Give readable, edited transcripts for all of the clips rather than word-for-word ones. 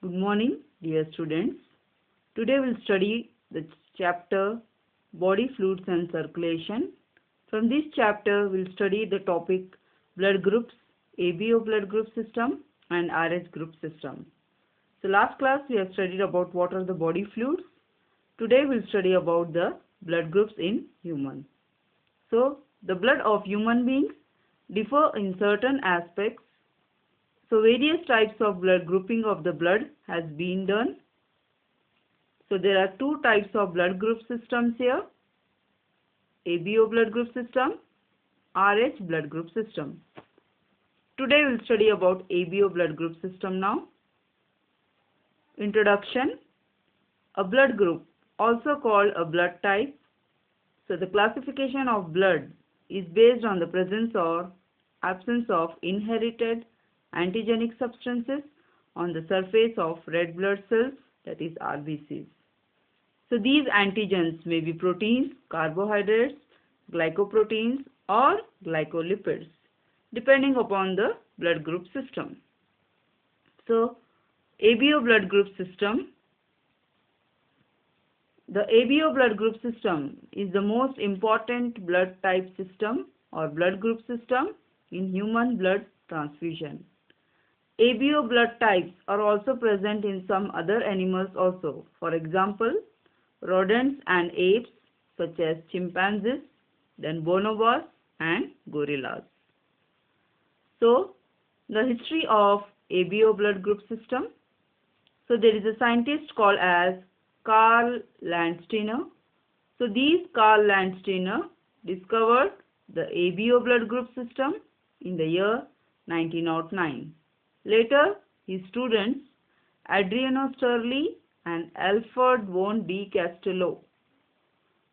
Good morning, dear students. Today we'll study the chapter Body Fluids and Circulation. From this chapter, we'll study the topic blood groups, ABO blood group system and RH group system. So last class we have studied about what are the body fluids. Today we'll study about the blood groups in human. So the blood of human beings differ in certain aspects. So various types of blood grouping of the blood has been done. So there are two types of blood group systems here. ABO blood group system, RH blood group system. Today we will study about ABO blood group system now. Introduction. A blood group, also called a blood type. So the classification of blood is based on the presence or absence of inherited antigenic substances on the surface of red blood cells, that is RBCs. So these antigens may be proteins, carbohydrates, glycoproteins or glycolipids depending upon the blood group system. So ABO blood group system. The ABO blood group system is the most important blood type system or blood group system in human blood transfusion. ABO blood types are also present in some other animals also. For example, rodents and apes such as chimpanzees, then bonobos and gorillas. So, the history of ABO blood group system. So, there is a scientist called as Karl Landsteiner. So, Karl Landsteiner discovered the ABO blood group system in the year 1909. Later, his students Adriano Sturley and Alfred von de Castello,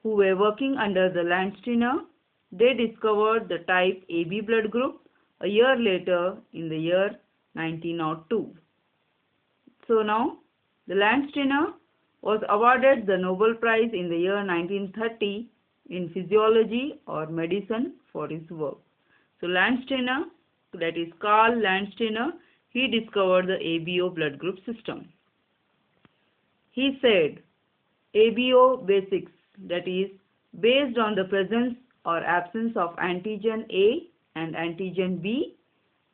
who were working under the Landsteiner, they discovered the type AB blood group a year later in the year 1902. So now, the Landsteiner was awarded the Nobel Prize in the year 1930 in physiology or medicine for his work. So Landsteiner, that is Karl Landsteiner, he discovered the ABO blood group system. He said, ABO basics, that is, based on the presence or absence of antigen A and antigen B,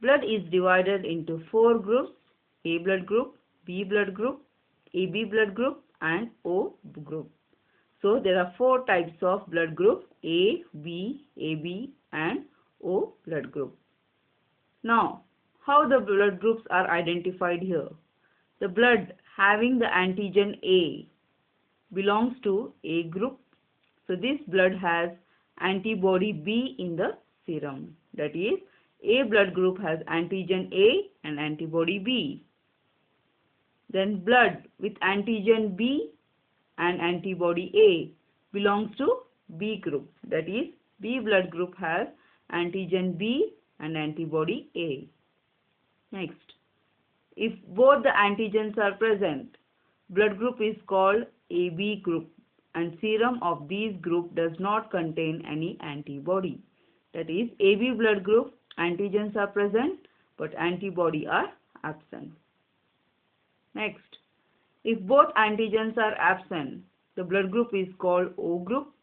blood is divided into four groups: A blood group, B blood group, AB blood group and O group. So there are four types of blood group: A, B, AB and O blood group. Now, how the blood groups are identified here? The blood having the antigen A belongs to A group. So this blood has antibody B in the serum. That is, A blood group has antigen A and antibody B. Then blood with antigen B and antibody A belongs to B group. That is, B blood group has antigen B and antibody A. Next, if both the antigens are present, blood group is called AB group and serum of these group does not contain any antibody. That is, AB blood group antigens are present but antibody are absent. Next, if both antigens are absent, the blood group is called O group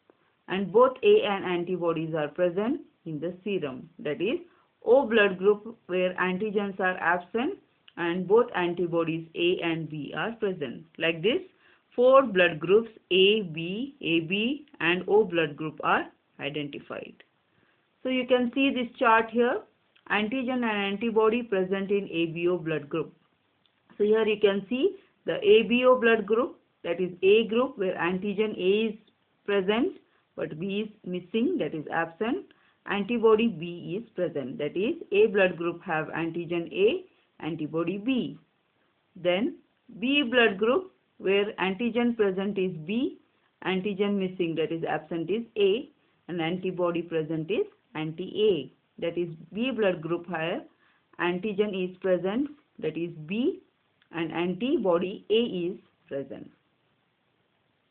and both A and antibodies are present in the serum. That is, O blood group where antigens are absent and both antibodies A and B are present. Like this, four blood groups A, B, AB and O blood group are identified. So you can see this chart here, antigen and antibody present in ABO blood group. So here you can see the ABO blood group, that is A group where antigen A is present but B is missing, that is absent. Antibody B is present, that is A blood group have antigen A, antibody B. Then B blood group where antigen present is B, antigen missing, that is absent is A and antibody present is anti-A. That is B blood group where antigen is present, that is B and antibody A is present.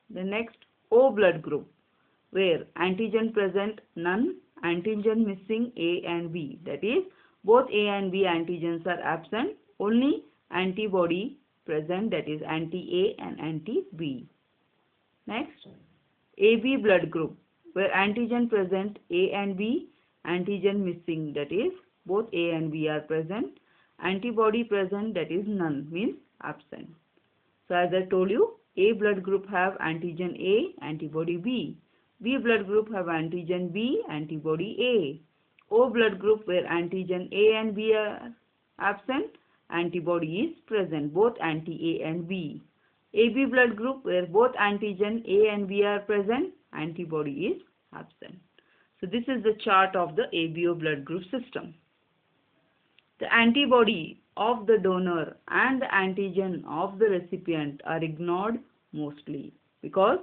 The next, O blood group where antigen present none, antigen missing A and B. That is, both A and B antigens are absent, only antibody present, that is anti-A and anti-B. Next, AB blood group, where antigen present A and B, antigen missing, that is both A and B are present, antibody present, that is none, means absent. So as I told you, A blood group have antigen A, antibody B. B blood group have antigen B, antibody A. O blood group where antigen A and B are absent, antibody is present, both anti-A and B. AB blood group where both antigen A and B are present, antibody is absent. So this is the chart of the ABO blood group system. The antibody of the donor and the antigen of the recipient are ignored mostly because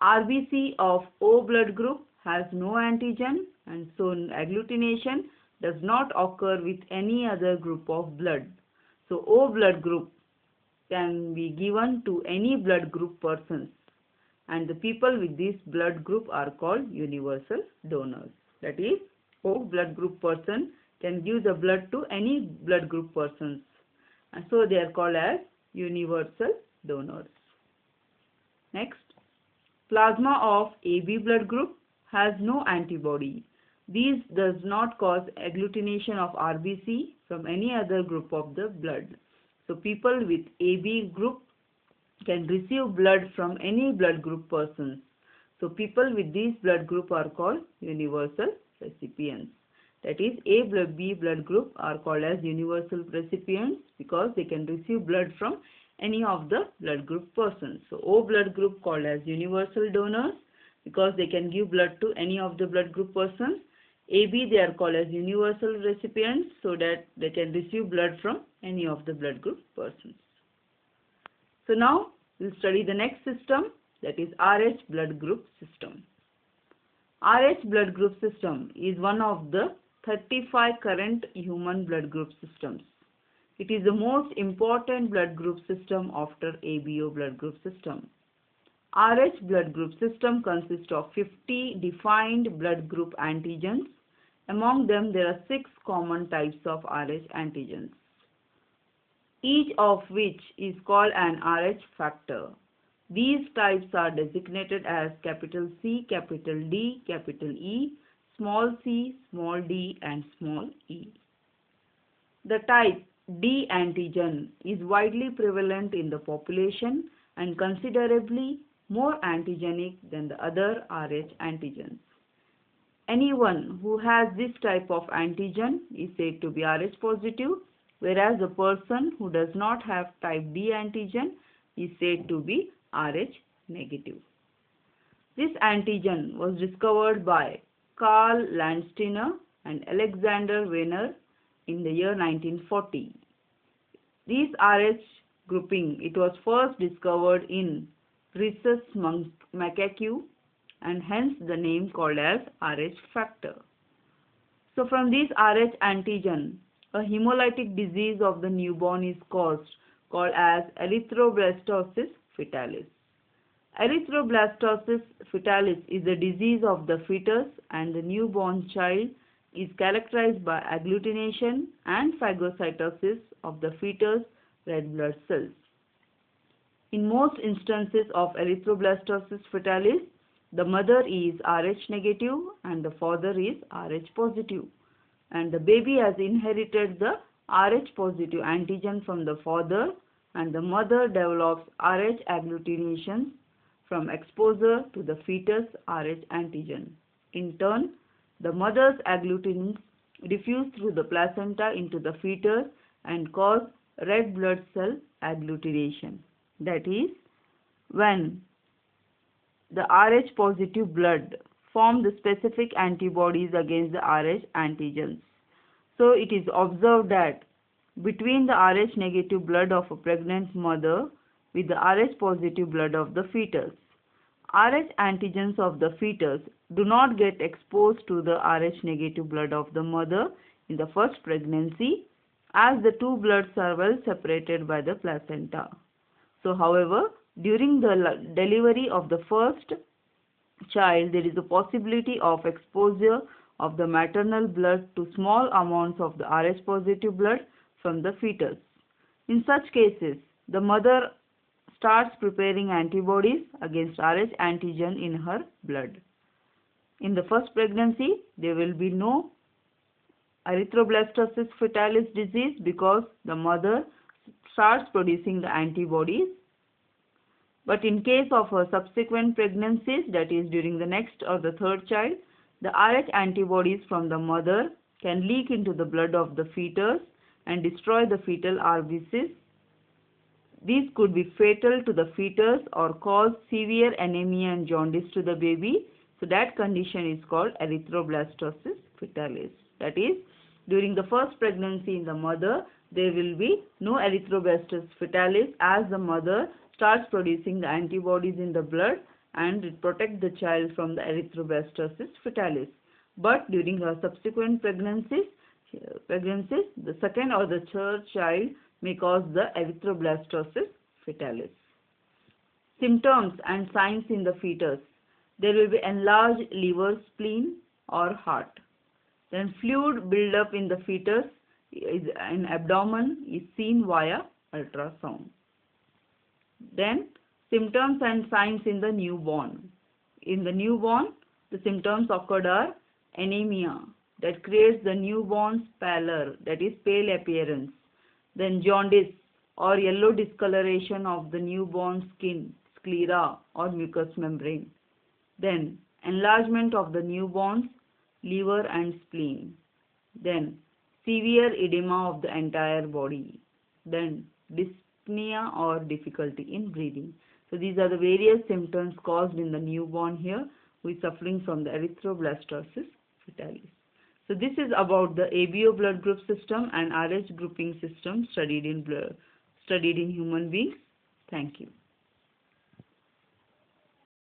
RBC of O blood group has no antigen, and so agglutination does not occur with any other group of blood. So O blood group can be given to any blood group persons, and the people with this blood group are called universal donors. That is, O blood group person can give the blood to any blood group persons, and so they are called as universal donors. Next, plasma of AB blood group has no antibody. This does not cause agglutination of RBC from any other group of the blood. So people with AB group can receive blood from any blood group persons. So people with this blood group are called universal recipients. That is, A blood B blood group are called as universal recipients because they can receive blood from any of the blood group persons. So O blood group called as universal donors because they can give blood to any of the blood group persons. AB, they are called as universal recipients so that they can receive blood from any of the blood group persons. So now we'll study the next system, that is RH blood group system. RH blood group system is one of the 35 current human blood group systems. It is the most important blood group system after ABO blood group system. RH blood group system consists of 50 defined blood group antigens. Among them, there are 6 common types of RH antigens, each of which is called an RH factor. These types are designated as capital C, capital D, capital E, small c, small d, and small e. The type D antigen is widely prevalent in the population and considerably more antigenic than the other RH antigens. Anyone who has this type of antigen is said to be RH positive, whereas the person who does not have type D antigen is said to be RH negative. This antigen was discovered by Karl Landsteiner and Alexander Wiener in the year 1940. This RH grouping, it was first discovered in rhesus macaque, and hence the name called as RH factor. So from this RH antigen, a hemolytic disease of the newborn is caused, called as erythroblastosis fetalis. Erythroblastosis fetalis is a disease of the fetus, and the newborn child is characterized by agglutination and phagocytosis of the fetus red blood cells. In most instances of erythroblastosis fetalis, the mother is RH negative and the father is RH positive, and the baby has inherited the RH positive antigen from the father, and the mother develops RH agglutinations from exposure to the fetus RH antigen. In turn, the mother's agglutinins diffuse through the placenta into the fetus and cause red blood cell agglutination. That is, when the RH positive blood form the specific antibodies against the RH antigens. So it is observed that between the RH negative blood of a pregnant mother with the RH positive blood of the fetus, RH antigens of the fetus do not get exposed to the RH negative blood of the mother in the first pregnancy, as the two bloods are well separated by the placenta. So however, during the delivery of the first child, there is a possibility of exposure of the maternal blood to small amounts of the RH positive blood from the fetus. In such cases, the mother starts preparing antibodies against Rh antigen in her blood. In the first pregnancy, there will be no erythroblastosis fetalis disease because the mother starts producing the antibodies. But in case of subsequent pregnancies, that is during the next or the third child, the Rh antibodies from the mother can leak into the blood of the fetus and destroy the fetal RBCs. These could be fatal to the fetus or cause severe anemia and jaundice to the baby. So that condition is called erythroblastosis fetalis. That is, during the first pregnancy in the mother, there will be no erythroblastosis fetalis as the mother starts producing the antibodies in the blood and it protects the child from the erythroblastosis fetalis. But during her subsequent pregnancies, the second or the third child may cause the erythroblastosis fetalis. Symptoms and signs in the fetus. There will be enlarged liver, spleen or heart. Then fluid buildup in the fetus in abdomen is seen via ultrasound. Then symptoms and signs in the newborn. In the newborn, the symptoms occurred are anemia that creates the newborn's pallor, that is pale appearance. Then jaundice or yellow discoloration of the newborn skin, sclera or mucous membrane. Then enlargement of the newborn's liver and spleen. Then severe edema of the entire body. Then dyspnea or difficulty in breathing. So these are the various symptoms caused in the newborn here who is suffering from the erythroblastosis fetalis. So this is about the ABO blood group system and Rh grouping system studied in human beings. Thank you.